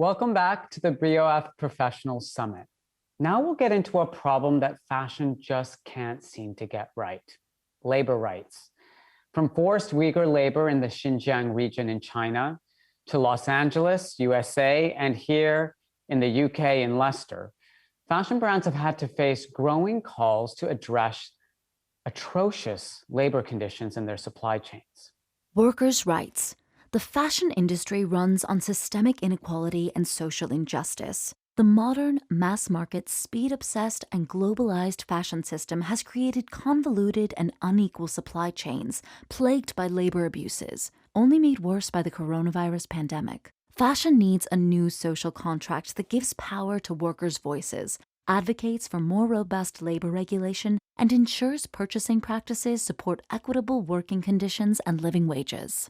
Welcome back to the BoF Professional Summit. Now we'll get into a problem that fashion just can't seem to get right: labor rights. From forced Uyghur labor in the Xinjiang region in China to Los Angeles, USA, and here in the UK in Leicester, fashion brands have had to face growing calls to address atrocious labor conditions in their supply chains. Workers' rights. The fashion industry runs on systemic inequality and social injustice. The modern, mass-market, speed-obsessed, and globalized fashion system has created convoluted and unequal supply chains plagued by labor abuses, only made worse by the coronavirus pandemic. Fashion needs a new social contract that gives power to workers' voices, advocates for more robust labor regulation, and ensures purchasing practices support equitable working conditions and living wages.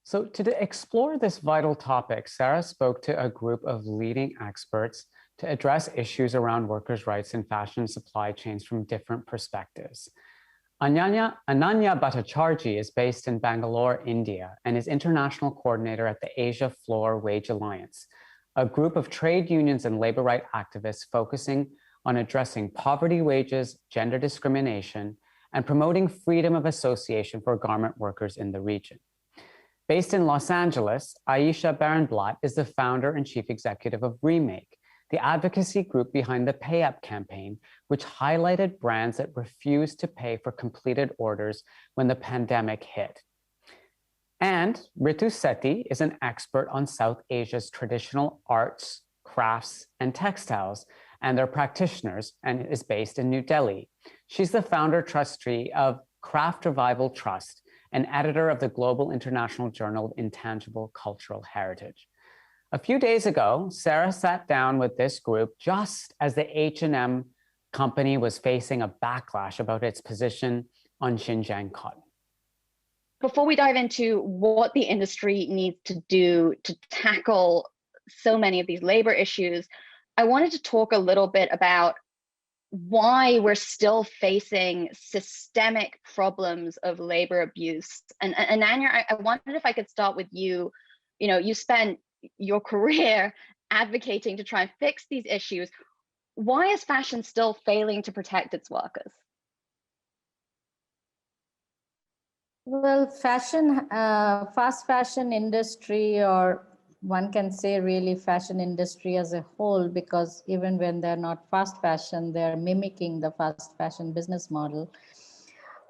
So to explore this vital topic, Sarah spoke to a group of leading experts to address issues around workers' rights in fashion supply chains from different perspectives. Anannya Bhattacharjee is based in Bangalore, India, and is international coordinator at the Asia Floor Wage Alliance, a group of trade unions and labor rights activists focusing on addressing poverty wages, gender discrimination, and promoting freedom of association for garment workers in the region. Based in Los Angeles, Ayesha Barenblat is the founder and chief executive of Remake, the advocacy group behind the Pay Up campaign, which highlighted brands that refused to pay for completed orders when the pandemic hit. And Ritu Sethi is an expert on South Asia's traditional arts, crafts, and textiles, and their practitioners, and is based in New Delhi. She's the founder-trustee of Craft Revival Trust, and editor of the Global International Journal of Intangible Cultural Heritage. A few days ago, Sarah sat down with this group just as the H&M company was facing a backlash about its position on Xinjiang cotton. Before we dive into what the industry needs to do to tackle so many of these labor issues, I wanted to talk a little bit about why we're still facing systemic problems of labor abuse. And Anannya, I wondered if I could start with you. You know, you spent your career advocating to try and fix these issues. Why is fashion still failing to protect its workers? Well, fast fashion industry, or one can say really fashion industry as a whole, because even when they're not fast fashion, they're mimicking the fast fashion business model.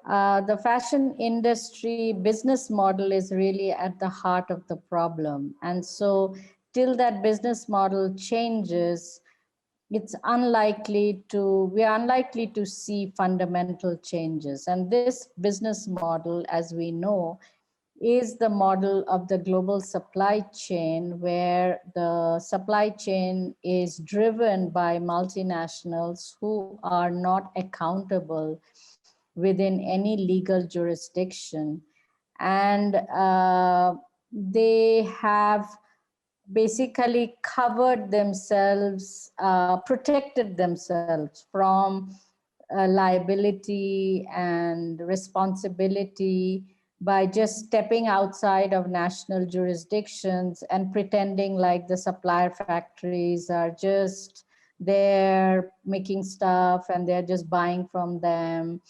The fashion industry business model is really at the heart of the problem. And so till that business model changes, we're unlikely to see fundamental changes. And this business model, as we know, is the model of the global supply chain, where the supply chain is driven by multinationals who are not accountable within any legal jurisdiction. And they have basically covered themselves, protected themselves from liability and responsibility by just stepping outside of national jurisdictions and pretending like the supplier factories are just there making stuff and they're just buying from them.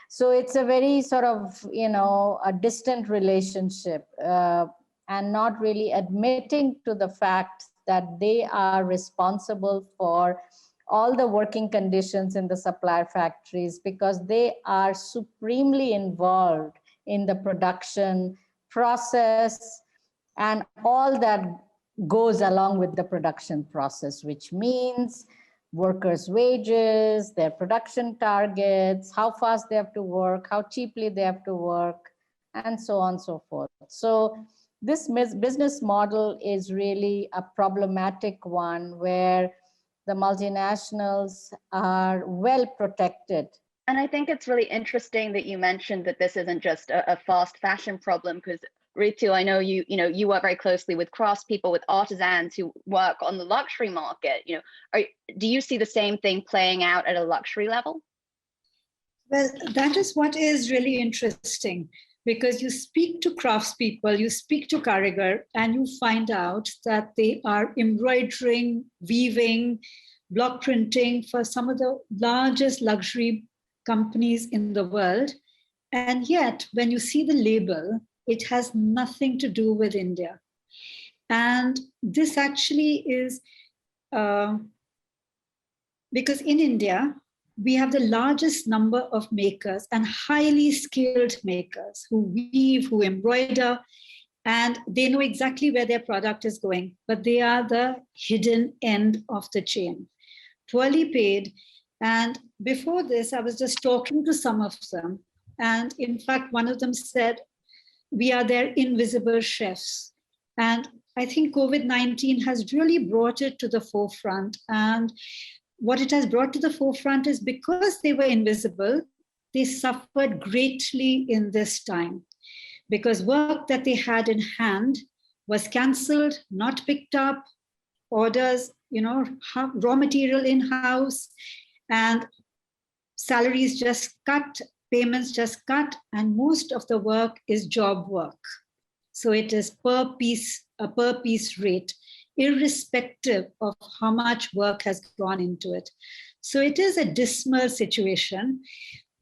So it's a very sort of, a distant relationship, and not really admitting to the fact that they are responsible for all the working conditions in the supplier factories, because they are supremely involved in the production process and all that goes along with the production process, which means workers' wages, their production targets, how fast they have to work, how cheaply they have to work, and so on and so forth. So this business model is really a problematic one, where the multinationals are well protected. And I think it's really interesting that you mentioned that this isn't just a fast fashion problem, because Ritu, I know you work very closely with craftspeople, with artisans who work on the luxury market. Do you see the same thing playing out at a luxury level? Well, that is what is really interesting. because you speak to craftspeople, you speak to karigar, and you find out that they are embroidering, weaving, block printing for some of the largest luxury companies in the world. And yet, when you see the label, it has nothing to do with India. And this actually is because in India, we have the largest number of makers and highly skilled makers who weave, who embroider, and they know exactly where their product is going, but they are the hidden end of the chain, poorly paid. And before this, I was just talking to some of them. And in fact, one of them said, we are their invisible chefs. And I think COVID-19 has really brought it to the forefront. And what it has brought to the forefront is because they were invisible, they suffered greatly in this time because work that they had in hand was cancelled, not picked up, orders, raw material in-house, and salaries just cut, payments just cut, and most of the work is job work. So it is a per piece rate, irrespective of how much work has gone into it. So it is a dismal situation,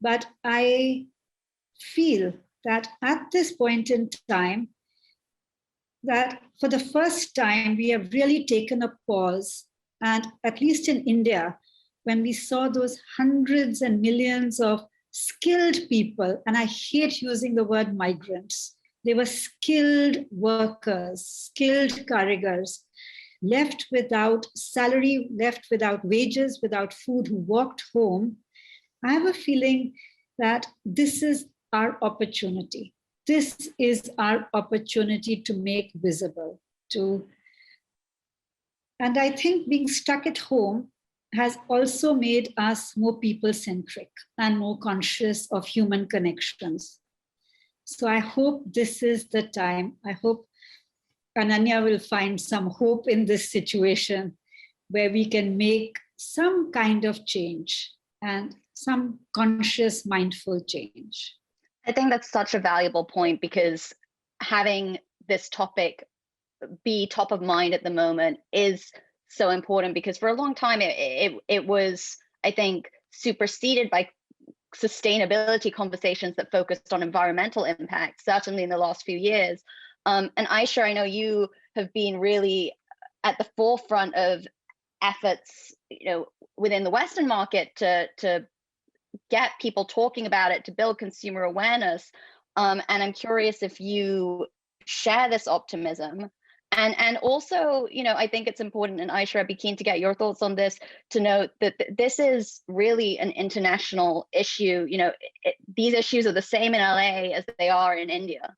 but I feel that at this point in time, that for the first time, we have really taken a pause. And at least in India, when we saw those hundreds and millions of skilled people, and I hate using the word migrants, they were skilled workers, skilled karigars, left without salary, left without wages, without food, who walked home. I have a feeling that this is our opportunity. This is our opportunity to make visible, and I think being stuck at home has also made us more people-centric and more conscious of human connections. So I hope this is the time. I hope Anannya will find some hope in this situation where we can make some kind of change and some conscious, mindful change. I think that's such a valuable point, because having this topic be top of mind at the moment is so important, because for a long time it was, I think, superseded by sustainability conversations that focused on environmental impact, certainly in the last few years. And Ayesha, I know you have been really at the forefront of efforts, within the Western market to get people talking about it, to build consumer awareness. And I'm curious if you share this optimism. And also, I think it's important, and Ayesha, I'd be keen to get your thoughts on this, to note that this is really an international issue. These issues are the same in LA as they are in India.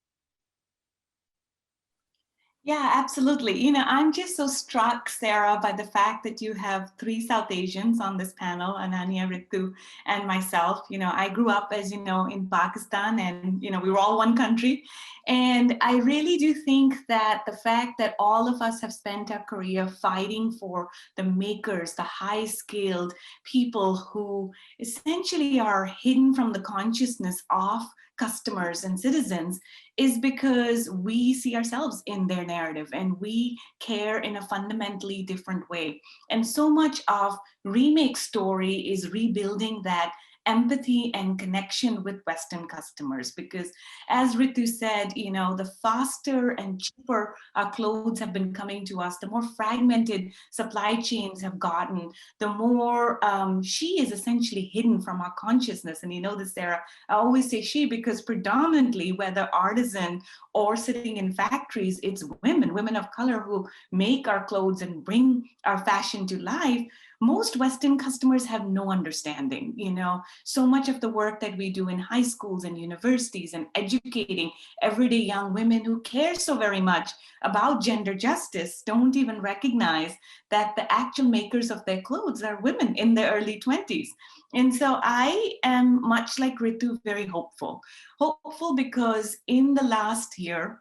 Yeah, absolutely. I'm just so struck, Sarah, by the fact that you have 3 South Asians on this panel, Anannya, Ritu, and myself. I grew up, as you know, in Pakistan, and, we were all one country. And I really do think that the fact that all of us have spent our career fighting for the makers, the high-skilled people who essentially are hidden from the consciousness of customers and citizens, is because we see ourselves in their narrative and we care in a fundamentally different way. And so much of Remake's story is rebuilding that empathy and connection with Western customers, because as Ritu said, the faster and cheaper our clothes have been coming to us, the more fragmented supply chains have gotten, the more she is essentially hidden from our consciousness. And this, Sarah, I always say she, because predominantly, whether artisan or sitting in factories, it's women of color who make our clothes and bring our fashion to life. Most Western customers have no understanding. So much of the work that we do in high schools and universities and educating everyday young women who care so very much about gender justice don't even recognize that the actual makers of their clothes are women in their early 20s. And so I am, much like Ritu, very hopeful because in the last year,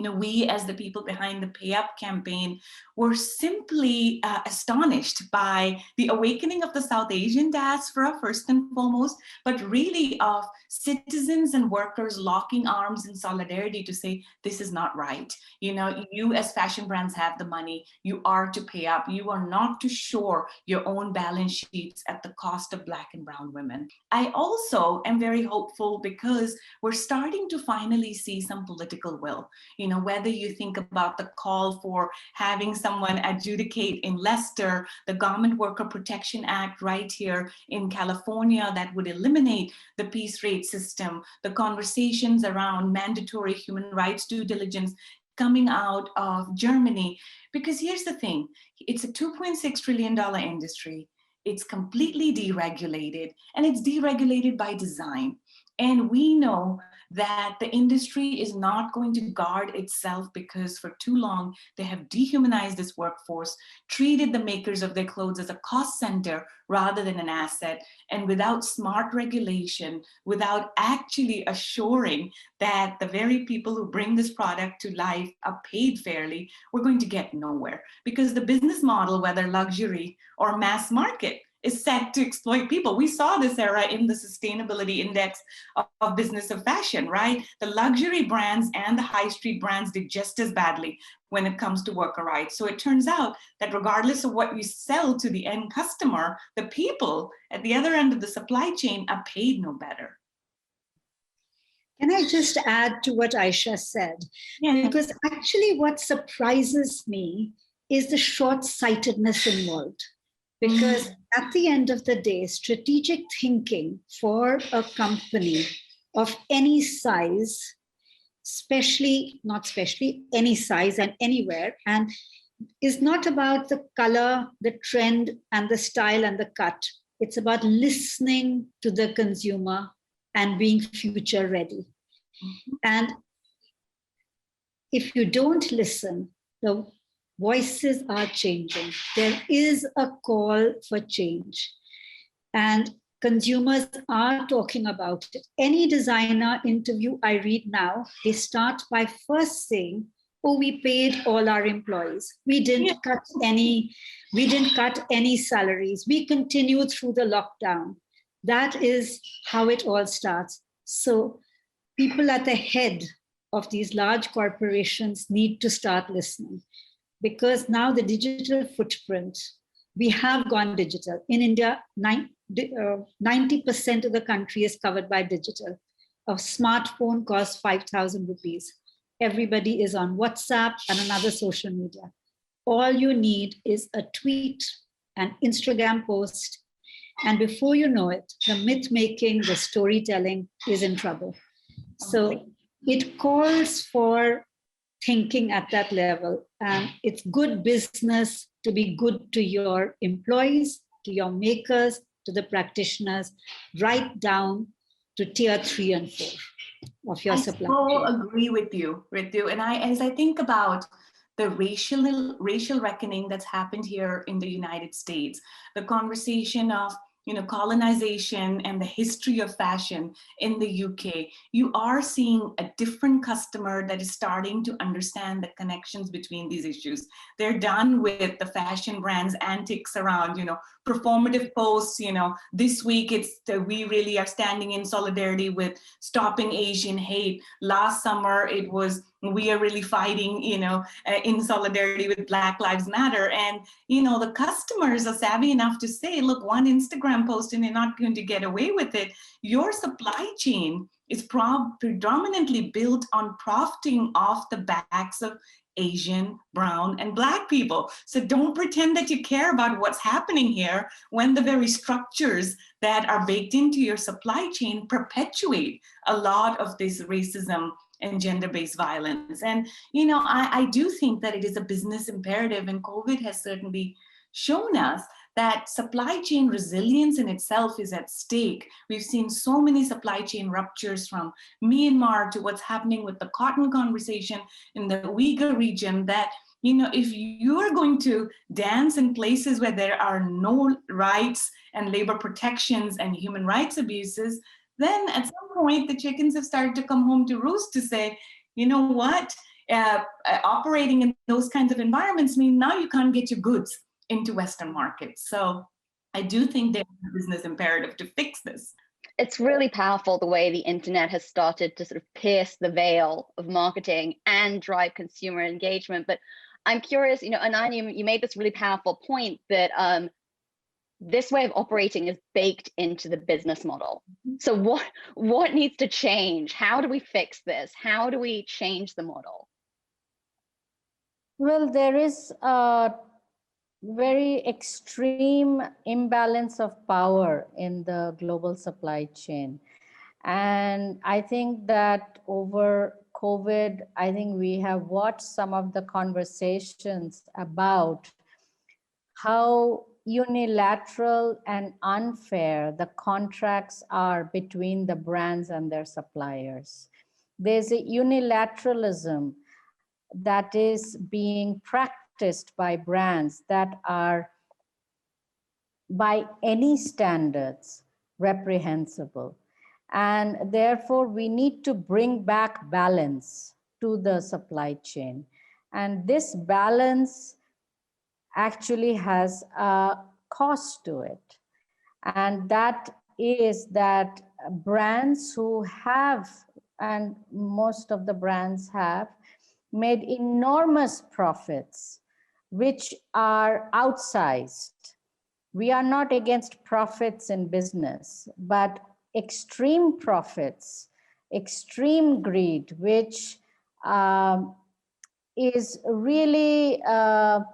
we as the people behind the Pay Up campaign were simply astonished by the awakening of the South Asian diaspora, first and foremost, but really of citizens and workers locking arms in solidarity to say, this is not right. You as fashion brands have the money, you are to pay up. You are not to shore your own balance sheets at the cost of Black and brown women. I also am very hopeful because we're starting to finally see some political will. Whether you think about the call for having someone adjudicate in Leicester, the Garment Worker Protection Act right here in California that would eliminate the piece rate system, the conversations around mandatory human rights due diligence coming out of Germany. Because here's the thing, it's a $2.6 trillion industry. It's completely deregulated, and it's deregulated by design. And we know that the industry is not going to guard itself because for too long they have dehumanized this workforce, treated the makers of their clothes as a cost center rather than an asset. And without smart regulation, without actually assuring that the very people who bring this product to life are paid fairly, we're going to get nowhere. Because the business model, whether luxury or mass market, is set to exploit people. We saw this era in the sustainability index of business of fashion, right? The luxury brands and the high street brands did just as badly when it comes to worker rights. So it turns out that regardless of what you sell to the end customer, the people at the other end of the supply chain are paid no better. Can I just add to what Ayesha said? Yeah. Because actually what surprises me is the short-sightedness involved. Because at the end of the day, strategic thinking for a company of any size, any size and anywhere, and is not about the color, the trend, and the style and the cut. It's about listening to the consumer and being future ready. And if you don't listen, the voices are changing. There is a call for change. And consumers are talking about it. Any designer interview I read now, they start by first saying, oh, we paid all our employees. We didn't cut any salaries. We continued through the lockdown. That is how it all starts. So people at the head of these large corporations need to start listening. Because now the digital footprint, we have gone digital. In India, 90% of the country is covered by digital. A smartphone costs 5,000 rupees. Everybody is on WhatsApp and another social media. All you need is a tweet, an Instagram post, and before you know it, the myth making, the storytelling is in trouble. So it calls for thinking at that level. And it's good business to be good to your employees, to your makers, to the practitioners, right down to tier 3 and 4 of your supply chain. I so agree with you, Ritu. And as I think about the racial reckoning that's happened here in the United States, the conversation of colonization and the history of fashion in the UK, you are seeing a different customer that is starting to understand the connections between these issues. They're done with the fashion brands' antics around, performative posts. This week we really are standing in solidarity with stopping Asian hate. Last summer it was we are really fighting, in solidarity with Black Lives Matter. And, the customers are savvy enough to say, look, one Instagram post and they're not going to get away with it. Your supply chain is predominantly built on profiting off the backs of Asian, brown, and Black people. So don't pretend that you care about what's happening here when the very structures that are baked into your supply chain perpetuate a lot of this racism and gender-based violence. And, I do think that it is a business imperative, and COVID has certainly shown us that supply chain resilience in itself is at stake. We've seen so many supply chain ruptures from Myanmar to what's happening with the cotton conversation in the Uyghur region that, if you are going to dance in places where there are no rights and labor protections and human rights abuses, then at some point the chickens have started to come home to roost to say, you know what? operating in those kinds of environments mean now you can't get your goods into Western markets. So I do think there's a business imperative to fix this. It's really powerful the way the internet has started to sort of pierce the veil of marketing and drive consumer engagement. But I'm curious, Anannya, you made this really powerful point that this way of operating is baked into the business model. So what needs to change? How do we fix this? How do we change the model? Well, there is a very extreme imbalance of power in the global supply chain. And I think that over COVID, I think we have watched some of the conversations about how unilateral and unfair the contracts are between the brands and their suppliers. There's a unilateralism that is being practiced by brands that are, by any standards, reprehensible. And therefore, we need to bring back balance to the supply chain. And this balance actually has a cost to it. And that is that brands who have, and most of the brands have, made enormous profits, which are outsized. We are not against profits in business, but extreme profits, extreme greed, which is really, there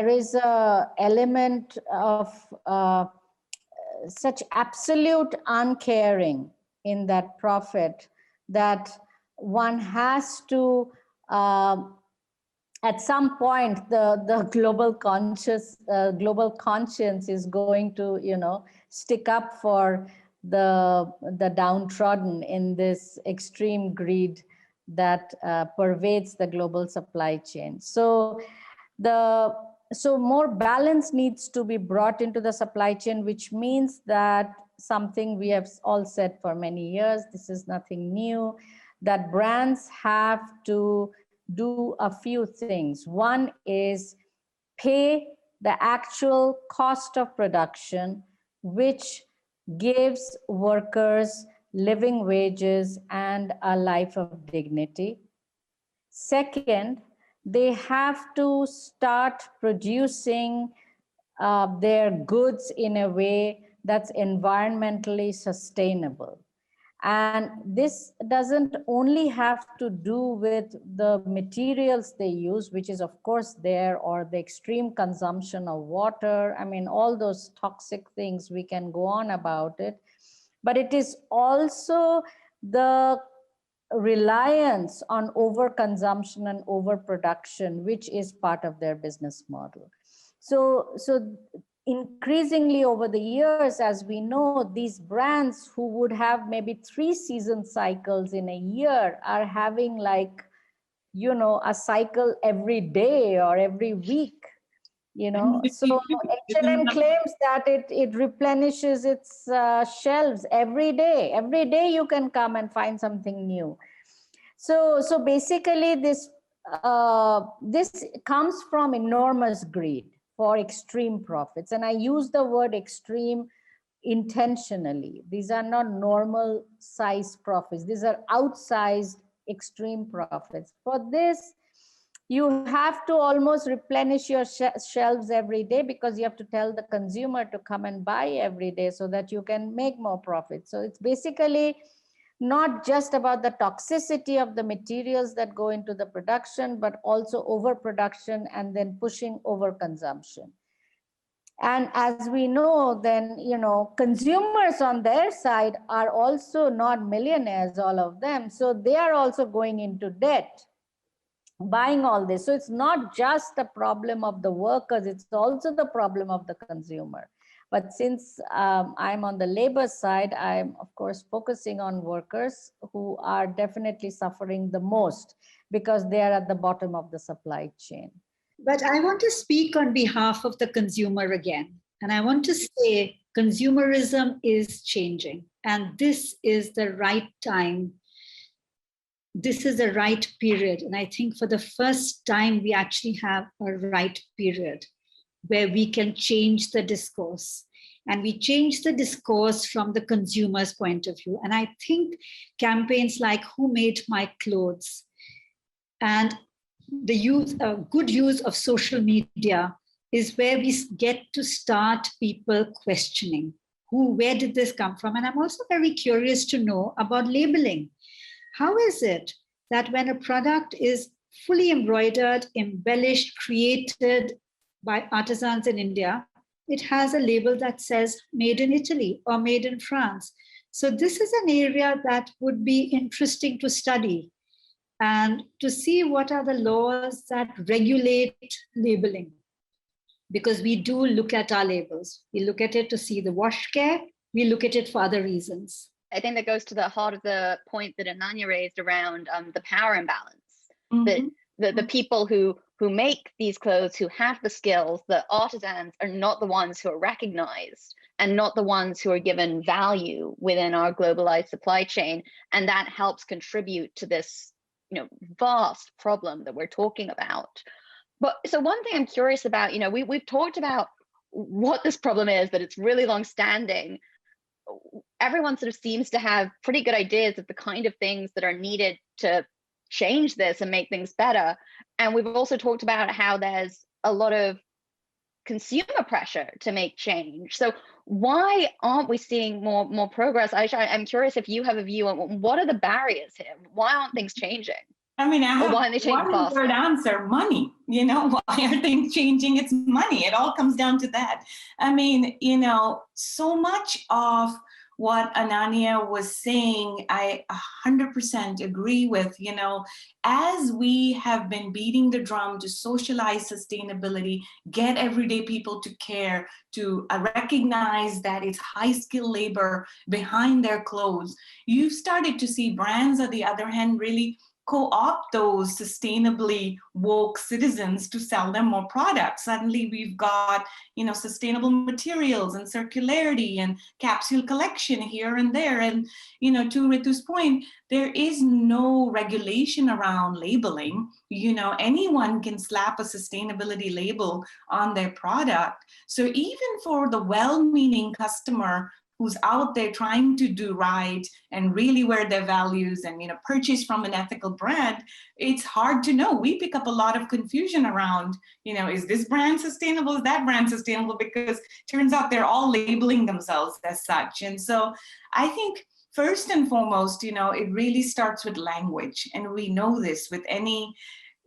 is a element of such absolute uncaring in that profit that one has to, at some point, the global conscience is going to, stick up for the downtrodden in this extreme greed that pervades the global supply chain. So more balance needs to be brought into the supply chain, which means that something we have all said for many years, this is nothing new, that brands have to do a few things. One is pay the actual cost of production, which gives workers living wages and a life of dignity. Second, they have to start producing their goods in a way that's environmentally sustainable. And this doesn't only have to do with the materials they use, which is of course there, or the extreme consumption of water. I mean, all those toxic things, we can go on about it. But it is also the reliance on overconsumption and overproduction, which is part of their business model. So increasingly over the years, as we know, these brands who would have maybe 3 season cycles in a year are having like, a cycle every day or every week, So H&M claims that it replenishes its shelves every day. Every day you can come and find something new. So basically this comes from enormous greed for extreme profits. And I use the word extreme intentionally. These are not normal size profits. These are outsized extreme profits. For this, you have to almost replenish your shelves every day, because you have to tell the consumer to come and buy every day so that you can make more profit. So it's basically not just about the toxicity of the materials that go into the production, but also overproduction and then pushing overconsumption. And as we know, then, consumers on their side are also not millionaires, all of them. So they are also going into debt, buying all this. So it's not just the problem of the workers, it's also the problem of the consumer. But since I'm on the labor side, I'm of course focusing on workers who are definitely suffering the most because they are at the bottom of the supply chain. But I want to speak on behalf of the consumer again. And I want to say consumerism is changing. And this is the right time this is the right period. And I think for the first time, we actually have a right period where we can change the discourse. And we change the discourse from the consumer's point of view. And I think campaigns like Who Made My Clothes and the good use of social media is where we get to start people questioning where did this come from? And I'm also very curious to know about labeling. How is it that when a product is fully embroidered, embellished, created by artisans in India, it has a label that says made in Italy or made in France? So this is an area that would be interesting to study and to see what are the laws that regulate labeling. Because we do look at our labels. We look at it to see the wash care. We look at it for other reasons. I think that goes to the heart of the point that Anannya raised around the power imbalance. That the people who make these clothes, who have the skills, the artisans, are not the ones who are recognized and not the ones who are given value within our globalized supply chain. And that helps contribute to this, vast problem that we're talking about. But so one thing I'm curious about, we've talked about what this problem is, that it's really long-standing. Everyone sort of seems to have pretty good ideas of the kind of things that are needed to change this and make things better. And we've also talked about how there's a lot of consumer pressure to make change. So why aren't we seeing more progress? Ayesha, I'm curious if you have a view on what are the barriers here? Why aren't things changing? I mean, I have why aren't they changing one word answer: money. Why are things changing? It's money. It all comes down to that. I mean, so much of what Anannya was saying, I 100% agree with. As we have been beating the drum to socialize sustainability, get everyday people to care, to recognize that it's high-skilled labor behind their clothes, you've started to see brands, on the other hand, really co-opt those sustainably woke citizens to sell them more products. Suddenly we've got, sustainable materials and circularity and capsule collection here and there. And, to Ritu's point, there is no regulation around labeling. Anyone can slap a sustainability label on their product. So even for the well-meaning customer who's out there trying to do right and really wear their values and purchase from an ethical brand, it's hard to know. We pick up a lot of confusion around, is this brand sustainable? Is that brand sustainable? Because turns out they're all labeling themselves as such. And so I think first and foremost, it really starts with language. And we know this with any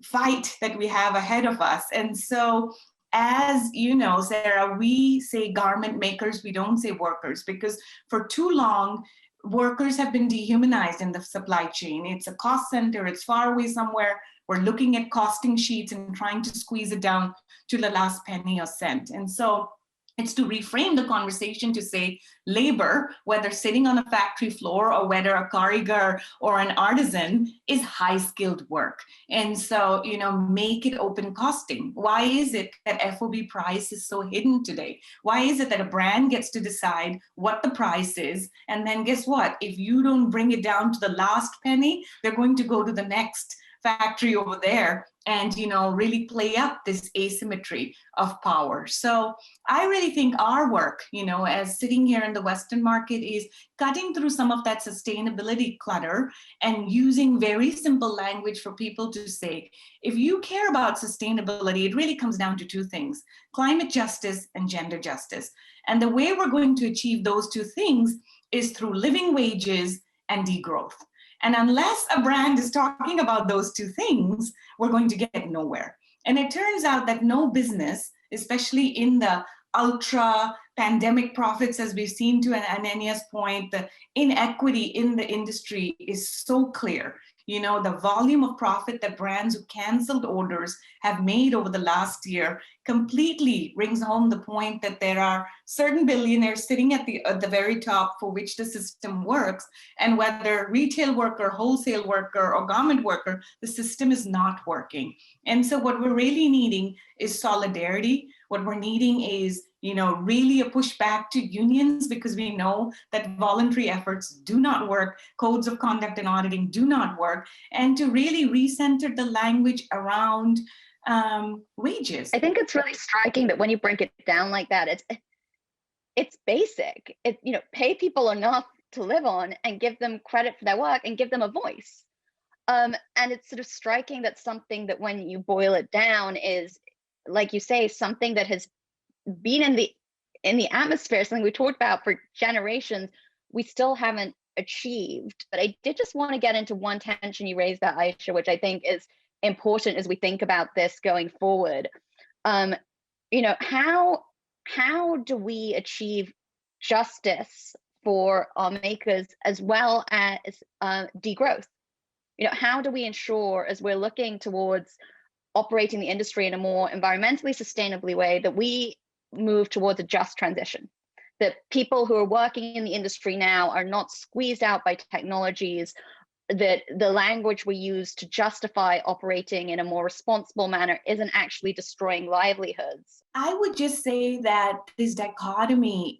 fight that we have ahead of us. And so as you know, Sarah, we say garment makers, we don't say workers, because for too long, workers have been dehumanized in the supply chain. It's a cost center, it's far away somewhere. We're looking at costing sheets and trying to squeeze it down to the last penny or cent. And so it's to reframe the conversation to say labor, whether sitting on a factory floor or whether a karigar or an artisan, is high-skilled work. And so, make it open costing. Why is it that FOB price is so hidden today? Why is it that a brand gets to decide what the price is? And then guess what? If you don't bring it down to the last penny, they're going to go to the next factory over there and really play up this asymmetry of power. So I really think our work, as sitting here in the Western market, is cutting through some of that sustainability clutter and using very simple language for people to say, if you care about sustainability, it really comes down to two things: climate justice and gender justice. And the way we're going to achieve those two things is through living wages and degrowth. And unless a brand is talking about those two things, we're going to get nowhere. And it turns out that no business, especially in the ultra pandemic profits, as we've seen to Ananya's point, the inequity in the industry is so clear. The volume of profit that brands who canceled orders have made over the last year completely rings home the point that there are certain billionaires sitting at the very top for which the system works. And whether retail worker, wholesale worker, or garment worker, the system is not working. And so what we're really needing is solidarity. What we're needing is, really a pushback to unions, because we know that voluntary efforts do not work, codes of conduct and auditing do not work, and to really recenter the language around wages. I think it's really striking that when you break it down like that, it's basic. Pay people enough to live on and give them credit for their work and give them a voice. And it's sort of striking that something that when you boil it down is, like you say, something that has been in the atmosphere, something we talked about for generations, we still haven't achieved. But I did just want to get into one tension you raised there, Ayesha, which I think is important as we think about this going forward. How do we achieve justice for our makers as well as degrowth? How do we ensure, as we're looking towards operating the industry in a more environmentally sustainably way, that we move towards a just transition, that people who are working in the industry now are not squeezed out by technologies, that the language we use to justify operating in a more responsible manner isn't actually destroying livelihoods? I would just say that this dichotomy,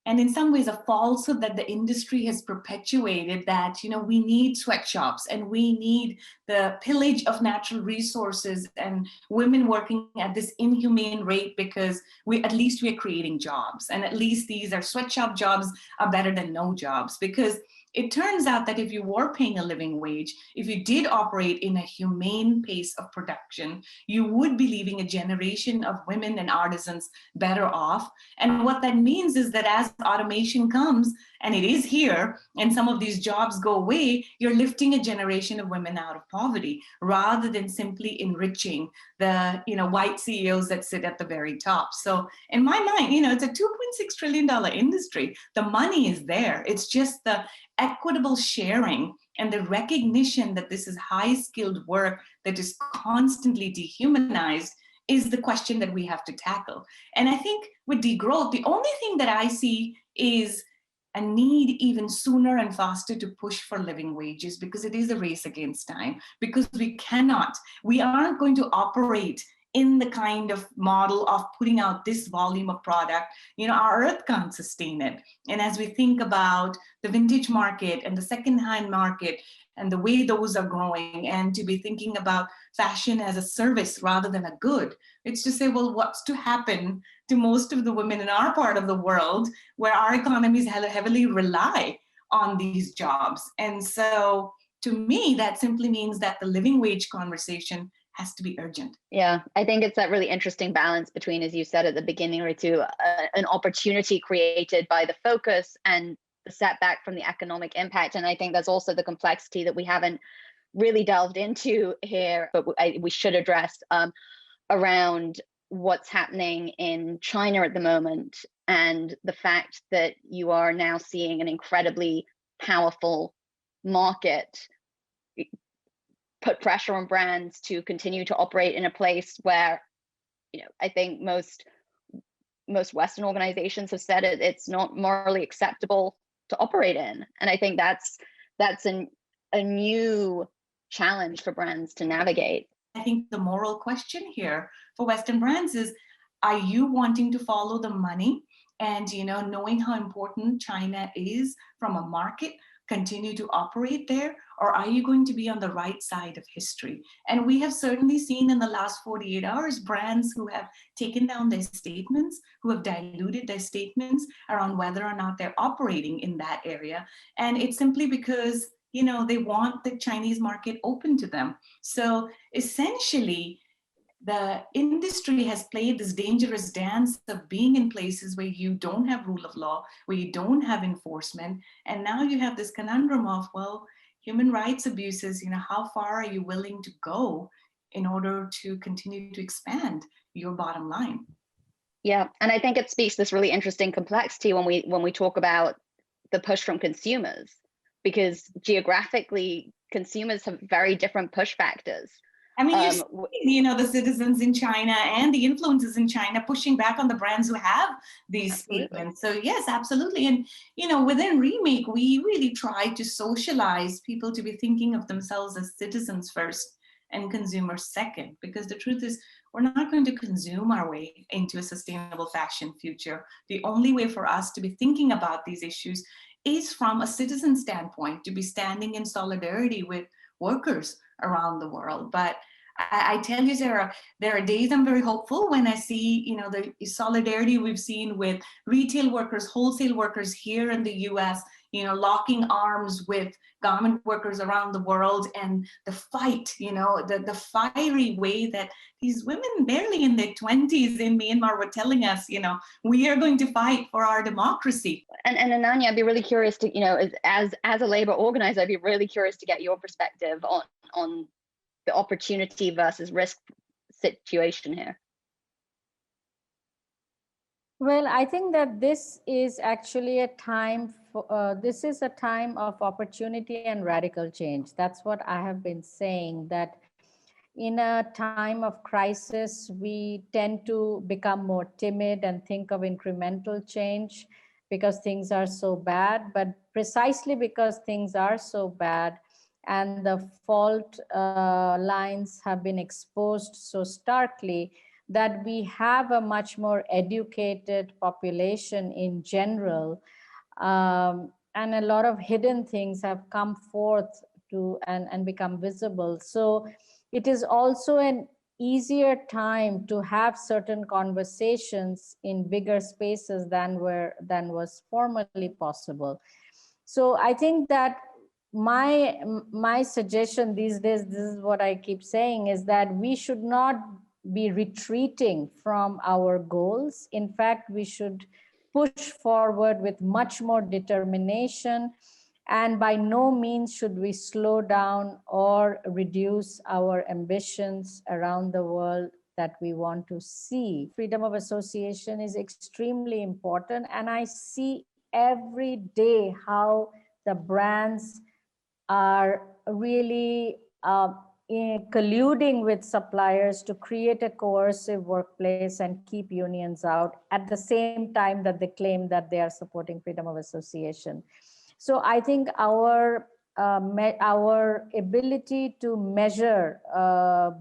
and in some ways a falsehood that the industry has perpetuated, that we need sweatshops and we need the pillage of natural resources and women working at this inhumane rate because at least we're creating jobs, and at least these are sweatshop jobs are better than no jobs. Because it turns out that if you were paying a living wage, if you did operate in a humane pace of production, you would be leaving a generation of women and artisans better off. And what that means is that as automation comes, and it is here, and some of these jobs go away, you're lifting a generation of women out of poverty, rather than simply enriching the white CEOs that sit at the very top. So in my mind, it's a $2.6 trillion industry. The money is there. It's just the equitable sharing and the recognition that this is high-skilled work that is constantly dehumanized is the question that we have to tackle. And I think with degrowth, the only thing that I see is a need even sooner and faster to push for living wages, because it is a race against time, because we aren't going to operate in the kind of model of putting out this volume of product. Our earth can't sustain it. And as we think about the vintage market and the secondhand market and the way those are growing, and to be thinking about fashion as a service rather than a good, it's to say, well, what's to happen to most of the women in our part of the world where our economies heavily rely on these jobs? And so to me, that simply means that the living wage conversation has to be urgent. Yeah, I think it's that really interesting balance between, as you said at the beginning, Ritu, an opportunity created by the focus and the setback from the economic impact. And I think there's also the complexity that we haven't really delved into here, but we should address around what's happening in China at the moment, and the fact that you are now seeing an incredibly powerful market put pressure on brands to continue to operate in a place where, I think most Western organizations have said it's not morally acceptable to operate in. And I think that's a new challenge for brands to navigate. I think the moral question here for Western brands is, are you wanting to follow the money and, knowing how important China is from a market, continue to operate there? Or are you going to be on the right side of history? And we have certainly seen in the last 48 hours, brands who have taken down their statements, who have diluted their statements around whether or not they're operating in that area. And it's simply because, they want the Chinese market open to them. So essentially, the industry has played this dangerous dance of being in places where you don't have rule of law, where you don't have enforcement. And now you have this conundrum of, well, human rights abuses, how far are you willing to go in order to continue to expand your bottom line? Yeah, and I think it speaks to this really interesting complexity when we talk about the push from consumers, because geographically, consumers have very different push factors. I mean, the citizens in China and the influencers in China pushing back on the brands who have these statements. So yes, absolutely. And, within Remake, we really try to socialize people to be thinking of themselves as citizens first and consumers second, because the truth is we're not going to consume our way into a sustainable fashion future. The only way for us to be thinking about these issues is from a citizen standpoint, to be standing in solidarity with workers around the world. But I tell you, Sarah, there are days I'm very hopeful when I see, you know, the solidarity we've seen with retail workers, wholesale workers here in the US, you know, locking arms with garment workers around the world, and the fight, you know, the fiery way that these women barely in their 20s in Myanmar were telling us, you know, we are going to fight for our democracy. And Anannya, I'd be really curious to, you know, as a labor organizer, I'd be really curious to get your perspective on the opportunity versus risk situation here. Well, I think that this is actually a time for, this is a time of opportunity and radical change. That's what I have been saying, that in a time of crisis, we tend to become more timid and think of incremental change because things are so bad. But precisely because things are so bad and the fault lines have been exposed so starkly, that we have a much more educated population in general, and a lot of hidden things have come forth to and become visible. So it is also an easier time to have certain conversations in bigger spaces than was formerly possible. So I think that my suggestion these days, this is what I keep saying, is that we should not be retreating from our goals. In fact, we should push forward with much more determination, and by no means should we slow down or reduce our ambitions around the world that we want to see. Freedom of association is extremely important, and I see every day how the brands are really colluding with suppliers to create a coercive workplace and keep unions out at the same time that they claim that they are supporting freedom of association. So I think our ability to measure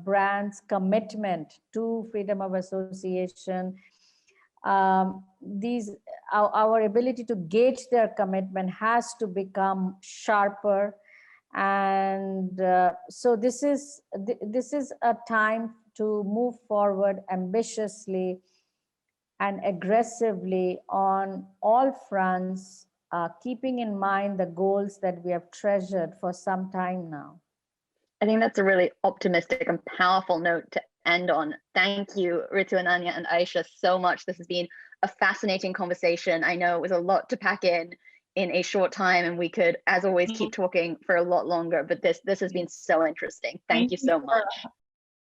brands' commitment to freedom of association, our ability to gauge their commitment has to become sharper. And so this is a time to move forward ambitiously and aggressively on all fronts, keeping in mind the goals that we have treasured for some time now. I think that's a really optimistic and powerful note to end on. Thank you, Ritu, Anannya, and Ayesha, so much. This has been a fascinating conversation. I know it was a lot to pack in a short time, and we could, as always, keep talking for a lot longer, but this has been so interesting. Thank you so much.